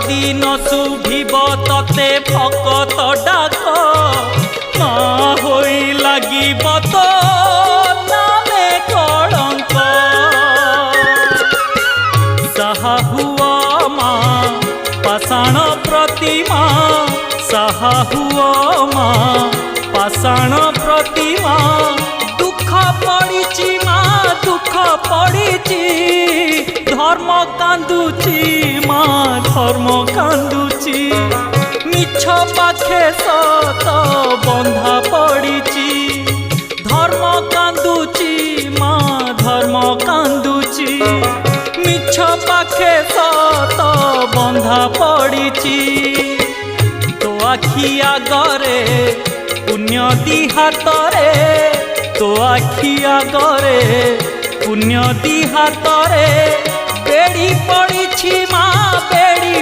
दिन शुभिब तते भकत डाक माँ होई लागिब तो नामे कलंक साहा हुआ माँ पाषाण प्रतिमा साहा हुआ माँ पाषाण प्रतिमा दुख पड़िची माँ दुख पड़िची धर्म कांदुची माँ धर्म कांदुची मिछ पाखे सत बंधा पड़िची धर्म कांदुची माँ धर्म कांदुची मिछ पाखे सत बंधा पड़िची तो आखि आगरे पुण्य दी हातरे तो आखि आगरे पुण्य दी हातरे बेड़ी पड़ी माँ बेड़ी